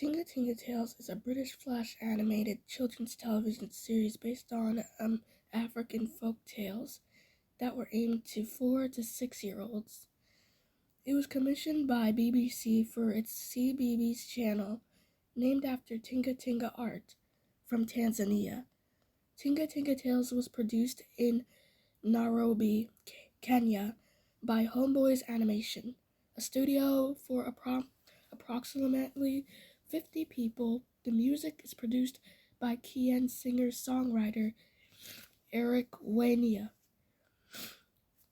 Tinga Tinga Tales is a British flash animated children's television series based on African folk tales that were aimed to 4 to 6-year-olds. It was commissioned by BBC for its CBeebies channel, named after Tinga Tinga art from Tanzania. Tinga Tinga Tales was produced in Nairobi, Kenya by Homeboys Animation, a studio for approximately 50 people. The music is produced by Kenyan singer-songwriter Eric Wania.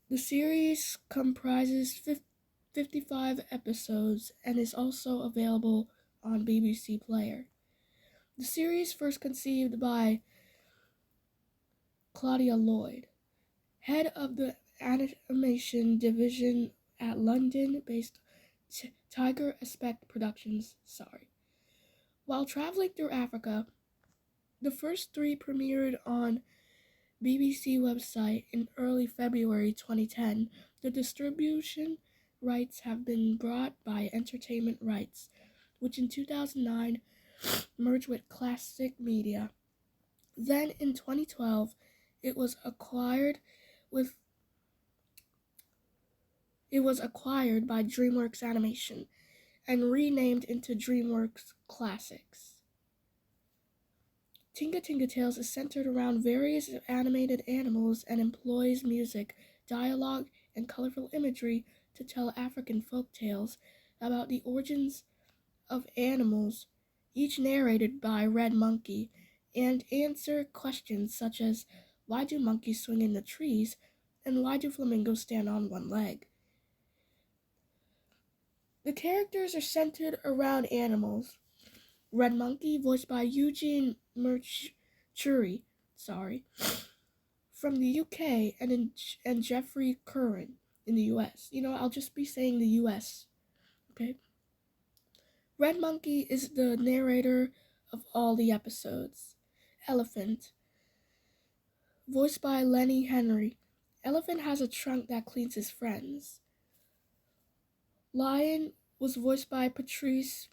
The series comprises 55 episodes and is also available on BBC Player. The series first conceived by Claudia Lloyd, head of the animation division at London-based Tiger Aspect Productions. While traveling through Africa, the first 3 premiered on BBC website in early February 2010. The distribution rights have been bought by Entertainment Rights, which in 2009 merged with Classic Media. Then in 2012, it was acquired by DreamWorks Animation and renamed into DreamWorks Classics. Tinga Tinga Tales is centered around various animated animals and employs music, dialogue, and colorful imagery to tell African folk tales about the origins of animals, each narrated by Red Monkey, and answer questions such as why do monkeys swing in the trees and why do flamingos stand on one leg. The characters are centered around animals. Red Monkey, voiced by Eugene Merchuri, from the UK, and Jeffrey Curran in the US. I'll just be saying the US, okay? Red Monkey is the narrator of all the episodes. Elephant, voiced by Lenny Henry. Elephant has a trunk that cleans his friends. Lion was voiced by Patrice.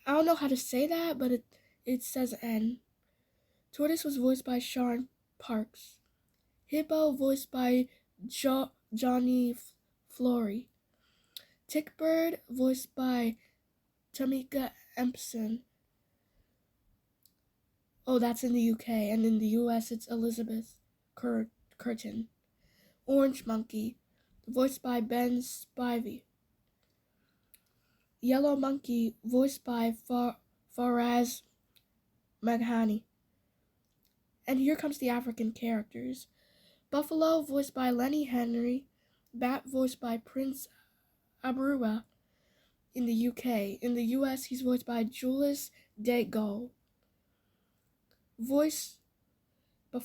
I don't know how to say that, but it says N. Tortoise was voiced by Sean Parks. Hippo voiced by Johnny Flory. Tickbird voiced by Tamika Empson. Oh, that's in the UK, and in the US it's Elizabeth Curtin. Orange Monkey, voiced by Ben Spivey. Yellow Monkey, voiced by Faraz Madhani. And here comes the African characters. Buffalo, voiced by Lenny Henry. Bat, voiced by Prince Abrua in the UK. In the US, he's voiced by Julius De Gaulle. Voice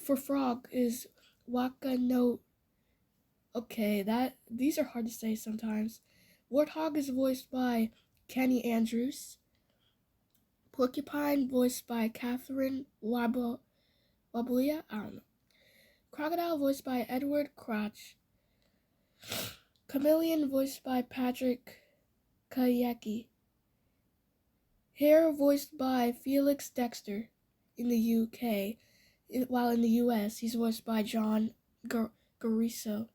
for Frog is Waka no. Okay, these are hard to say sometimes. Warthog is voiced by Kenny Andrews. Porcupine, voiced by Catherine Wabuya. I don't know. Crocodile, voiced by Edward Crotch. Chameleon, voiced by Patrick Kayeki. Hare, voiced by Felix Dexter in the UK, while in the US, he's voiced by John Gariso.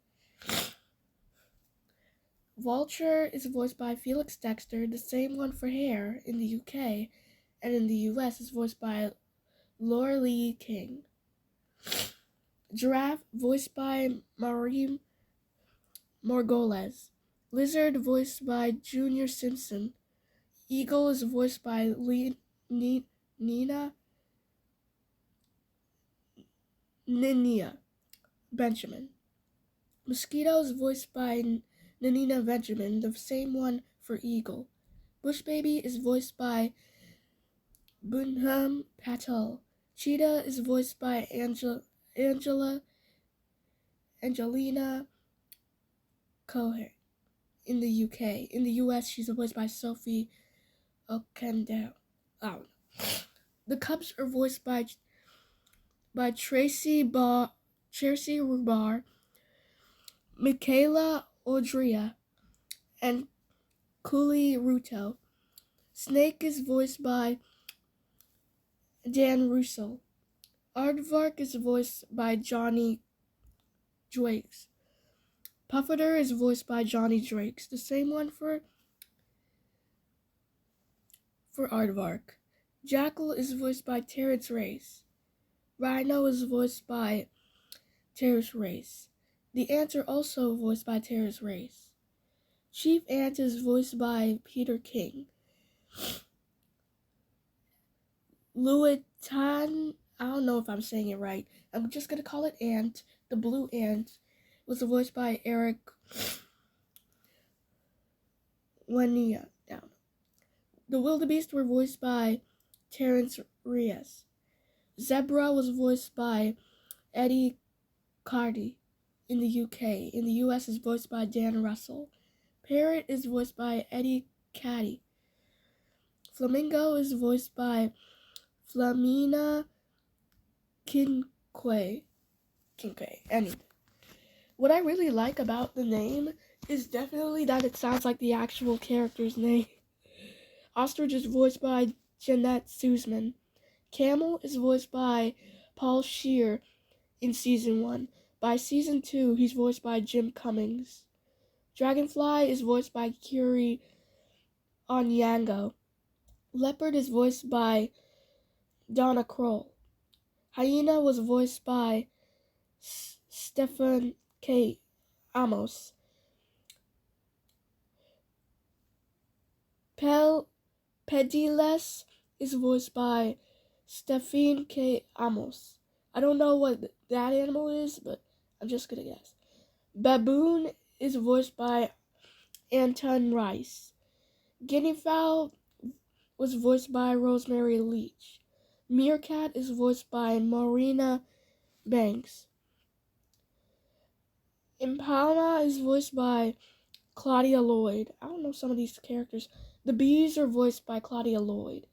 Vulture is voiced by Felix Dexter, the same one for Hare in the UK, and in the US is voiced by Laura Lee King. Giraffe, voiced by Maureen Margoles. Lizard, voiced by Junior Simpson. Eagle is voiced by Nina Benjamin. Mosquito is voiced by Nanina Benjamin, the same one for Eagle. Bush Baby is voiced by Bunham Patel. Cheetah is voiced by Angelina Cohen in the UK. In the US, she's voiced by Sophie Okendale. The Cubs are voiced by Tracy Rubar, Michaela Odria, and Kuli Ruto. Snake is voiced by Dan Russell. Aardvark is voiced by Johnny Drakes. Pufferter is voiced by Johnny Drakes. The same one for Aardvark. Jackal is voiced by Terrence Race. Rhino is voiced by Terrence Race. The ants are also voiced by Terrence Race. Chief Ant is voiced by Peter King. Luitan, I don't know if I'm saying it right. I'm just going to call it Ant. The blue ant was voiced by Eric Wenia. The wildebeest were voiced by Terrence Reyes. Zebra was voiced by Eddie Cardi in the UK. In the US is voiced by Dan Russell. Parrot is voiced by Eddie Caddy. Flamingo is voiced by Flamina Kinquay. Anyway, what I really like about the name is definitely that it sounds like the actual character's name. Ostrich is voiced by Jeanette Sussman. Camel is voiced by Paul Scheer in Season 1. By Season 2, he's voiced by Jim Cummings. Dragonfly is voiced by Kiri Onyango. Leopard is voiced by Donna Kroll. Hyena was voiced by Stephen K. Amos. Pediles is voiced by Stephen K. Amos. I don't know what that animal is, but I'm just gonna guess. Baboon is voiced by Anton Rice. Guinea fowl was voiced by Rosemary Leach. Meerkat is voiced by Marina Banks. Impala is voiced by Claudia Lloyd. I don't know some of these characters. The bees are voiced by Claudia Lloyd.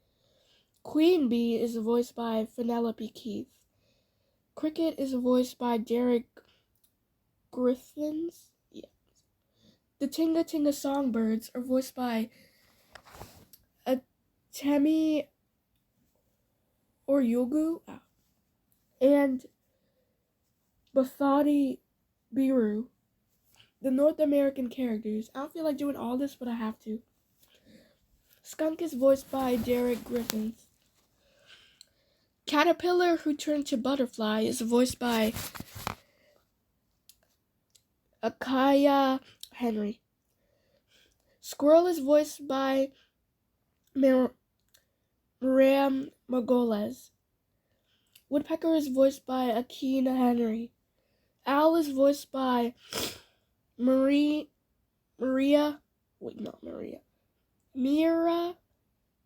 Queen Bee is voiced by Penelope Keith. Cricket is voiced by Derek Griffins. Yeah. The Tinga Tinga songbirds are voiced by Atemi Oryogu and Bathati Biru. The North American characters. I don't feel like doing all this, but I have to. Skunk is voiced by Derek Griffins. Caterpillar who turned to butterfly is voiced by Akaya Henry. Squirrel is voiced by Miriam Margoles. Woodpecker is voiced by Akina Henry. Owl is voiced by Mira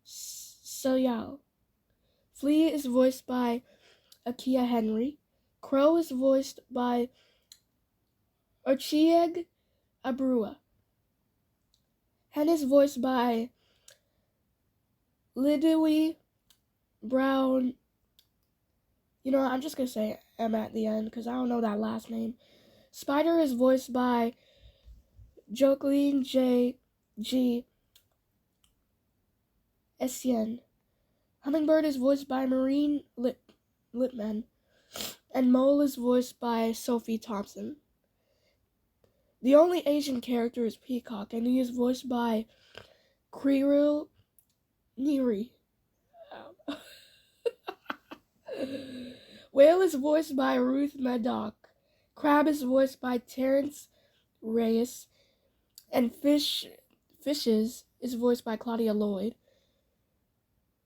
Soyal. Flea is voiced by Akia Henry. Crow is voiced by Archieg Abrua. Hen is voiced by Lidwi Brown. You know, I'm just going to say M at the end because I don't know that last name. Spider is voiced by Jacqueline G. Essien. Hummingbird is voiced by Maureen Lipman. And Mole is voiced by Sophie Thompson. The only Asian character is Peacock, and he is voiced by Kriru Niri. Whale is voiced by Ruth Maddock. Crab is voiced by Terrence Reyes. And Fishes is voiced by Claudia Lloyd.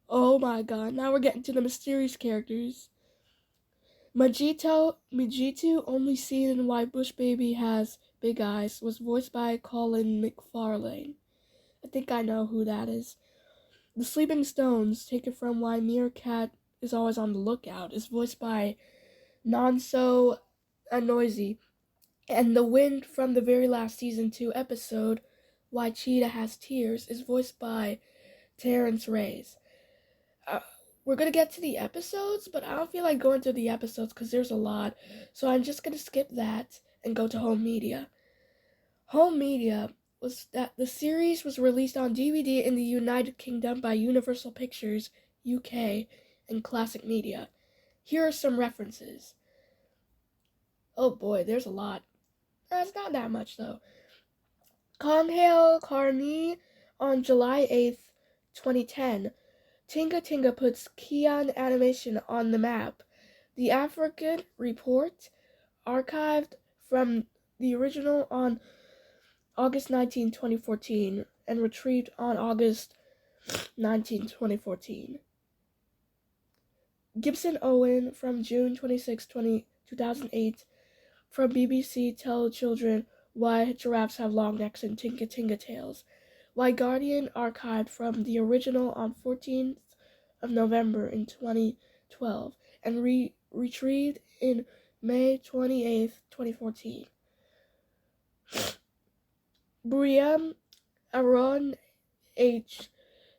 Oh my god, now we're getting to the mysterious characters. Majitu, only seen in Why Bush Baby Has Big Eyes, was voiced by Colin McFarlane. I think I know who that is. The Sleeping Stones, taken from Why Meerkat is Always on the Lookout, is voiced by Nonso Anoisi. And The Wind from the very last Season 2 episode, Why Cheetah Has Tears, is voiced by Terrence Reyes. We're going to get to the episodes, but I don't feel like going through the episodes because there's a lot. So I'm just going to skip that and go to home media. Home media was that the series was released on DVD in the United Kingdom by Universal Pictures UK and Classic Media. Here are some references. Oh boy, there's a lot. It's not that much though. Conghale Carney on July 8th, 2010. Tinga Tinga puts Kian animation on the map. The African Report, archived from the original on August 19, 2014, and retrieved on August 19, 2014. Gibson Owen from June 26, 2008, from BBC Tell Children Why Giraffes Have Long Necks and Tinga Tinga Tails. Why Guardian, archived from the original on 14th of November in 2012 and retrieved in May 28th, 2014. Briam Aaron H.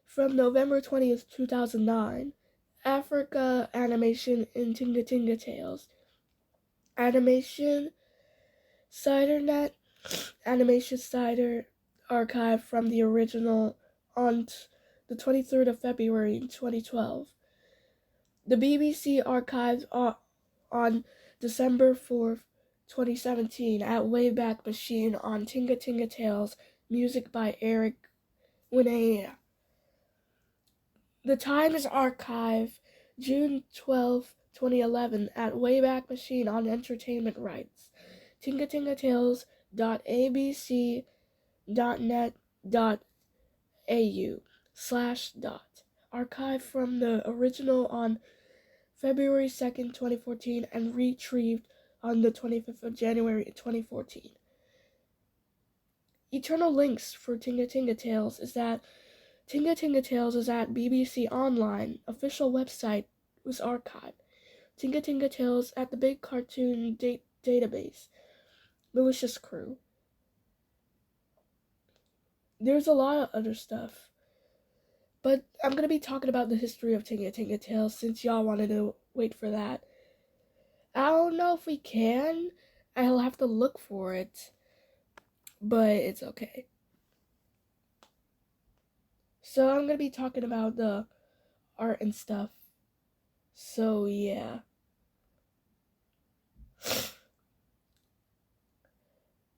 from November 20th, 2009. Africa Animation in Tinga Tinga Tales. Animation CiderNet, Animation Cider, archived from the original on the 23rd of February in 2012. The BBC archived on December 4th, 2017 at Wayback Machine on Tinga Tinga Tales, music by Eric Winea. The Times archive June 12, 2011 at Wayback Machine on entertainment rights. Tinga Tinga Tales.abc.net.au/. Archived from the original on February 2nd, 2014 and retrieved on the 25th of January 2014. Eternal links for Tinga Tinga Tales is at Tinga Tinga Tales is at BBC Online, official website was archived. Tinga Tinga Tales at the Big Cartoon Database. Malicious Crew. There's a lot of other stuff. But I'm going to be talking about the history of Tinga Tinga Tales since y'all wanted to wait for that. I don't know if we can. I'll have to look for it. But it's okay. So I'm going to be talking about the art and stuff. So yeah.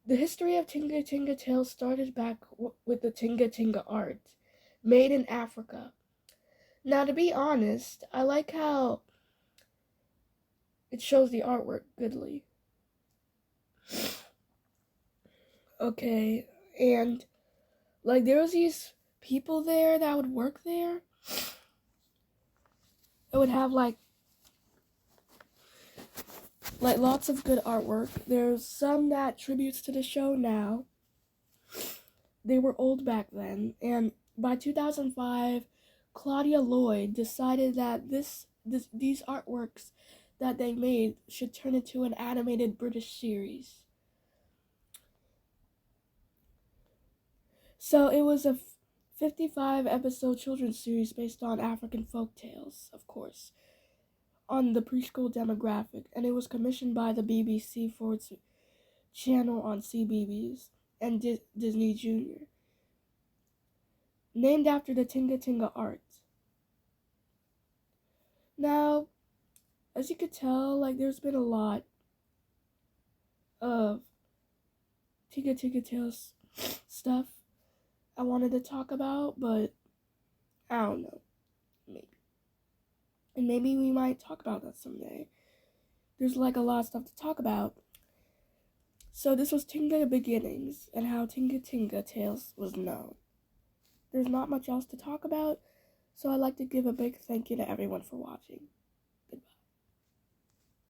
The history of Tinga Tinga Tales started back with the Tinga Tinga art, made in Africa. Now, to be honest, I like how it shows the artwork goodly. Okay, and like there was these people there that would work there. It would have like lots of good artwork. There's some that tributes to the show now. They were old back then, and by 2005, Claudia Lloyd decided that these artworks that they made should turn into an animated British series. So it was a 55-episode children's series based on African folk tales, of course, on the preschool demographic, and it was commissioned by the BBC for its channel on CBeebies and Disney Junior. Named after the Tinga Tinga art. Now, as you could tell, there's been a lot of Tinga Tinga Tales stuff I wanted to talk about, but I don't know. Maybe. And maybe we might talk about that someday. There's a lot of stuff to talk about. So this was Tinga Beginnings and how Tinga Tinga Tales was known. There's not much else to talk about, so I'd like to give a big thank you to everyone for watching.